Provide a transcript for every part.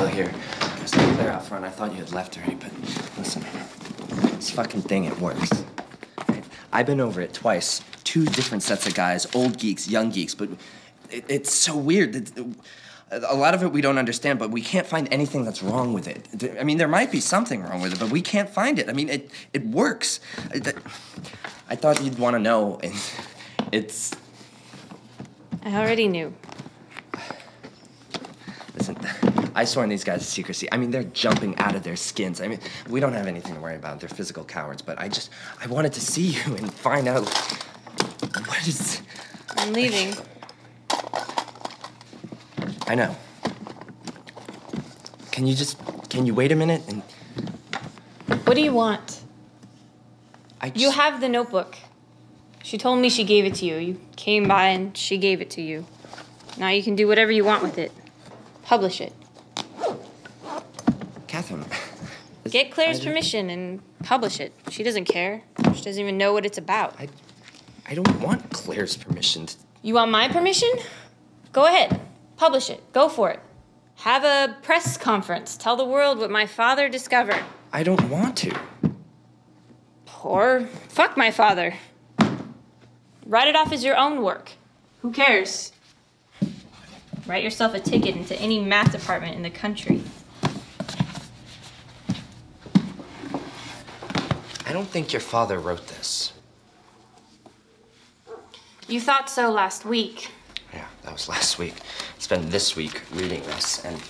still here. There's no Claire out front. I thought you had left already, but listen, this fucking thing, it works. Right? I've been over it twice. 2 different sets of guys, old geeks, young geeks, but it's so weird. A lot of it we don't understand, but we can't find anything that's wrong with it. I mean, there might be something wrong with it, but we can't find it. I mean, it works. I thought you'd want to know, and it's... I already knew. Listen, I sworn these guys to secrecy. I mean, they're jumping out of their skins. I mean, we don't have anything to worry about. They're physical cowards, but I wanted to see you and find out what is... I'm leaving. I know. Can you wait a minute and... What do you want? You You have the notebook. She told me she gave it to you. You came by and she gave it to you. Now you can do whatever you want with it. Publish it. Catherine... Get Claire's permission and publish it. She doesn't care. She doesn't even know what it's about. I don't want Claire's permission. You want my permission? Go ahead. Publish it. Go for it. Have a press conference. Tell the world what my father discovered. I don't want to. Or fuck my father. Write it off as your own work. Who cares? Write yourself a ticket into any math department in the country. I don't think your father wrote this. You thought so last week. Yeah, that was last week. Spent this week reading this, and...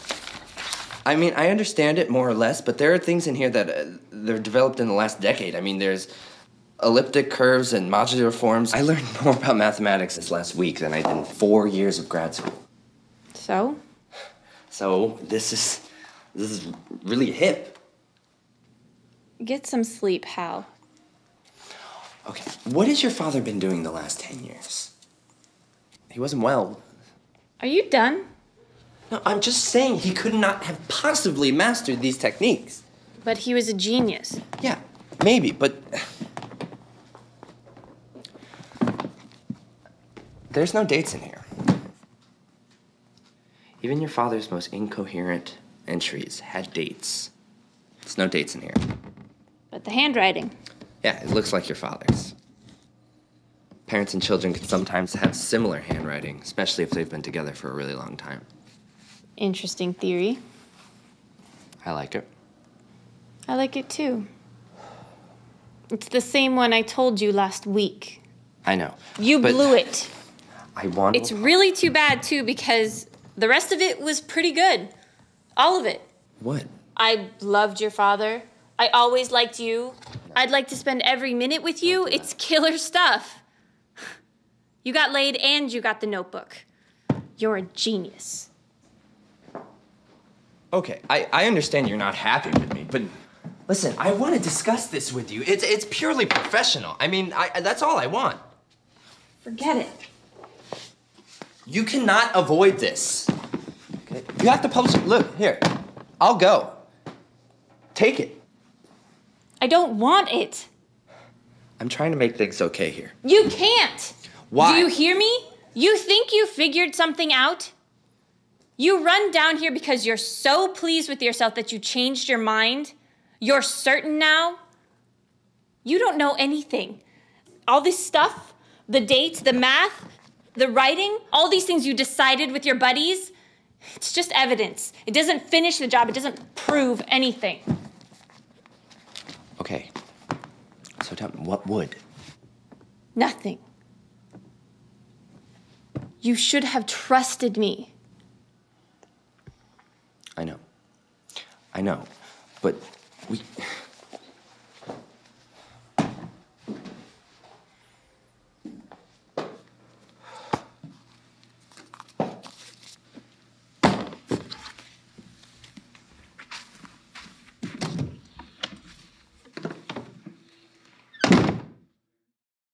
I mean, I understand it more or less, but there are things in here that they're developed in the last decade. I mean, there's elliptic curves and modular forms. I learned more about mathematics this last week than I did in 4 years of grad school. So? So, this is really hip. Get some sleep, Hal. Okay, what has your father been doing the last 10 years? He wasn't well. Are you done? No, I'm just saying he could not have possibly mastered these techniques. But he was a genius. Yeah, maybe, but... There's no dates in here. Even your father's most incoherent entries had dates. There's no dates in here. But the handwriting. Yeah, it looks like your father's. Parents and children can sometimes have similar handwriting, especially if they've been together for a really long time. Interesting theory. I like it. I like it too. It's the same one I told you last week. I know. You blew it. I want... It's really too bad too because the rest of it was pretty good. All of it. What? I loved your father. I always liked you. I'd like to spend every minute with you. It's killer stuff. You got laid and you got the notebook. You're a genius. Okay, I understand you're not happy with me, but listen, I want to discuss this with you. It's purely professional. I mean, that's all I want. Forget it. You cannot avoid this. Okay? You have to publish it. Look, here. I'll go. Take it. I don't want it. I'm trying to make things okay here. You can't. Why? Do you hear me? You think you figured something out? You run down here because you're so pleased with yourself that you changed your mind? You're certain now? You don't know anything. All this stuff, the dates, the math, the writing, all these things you decided with your buddies, it's just evidence. It doesn't finish the job. It doesn't prove anything. Okay. So tell me, what would? Nothing. You should have trusted me. I know. But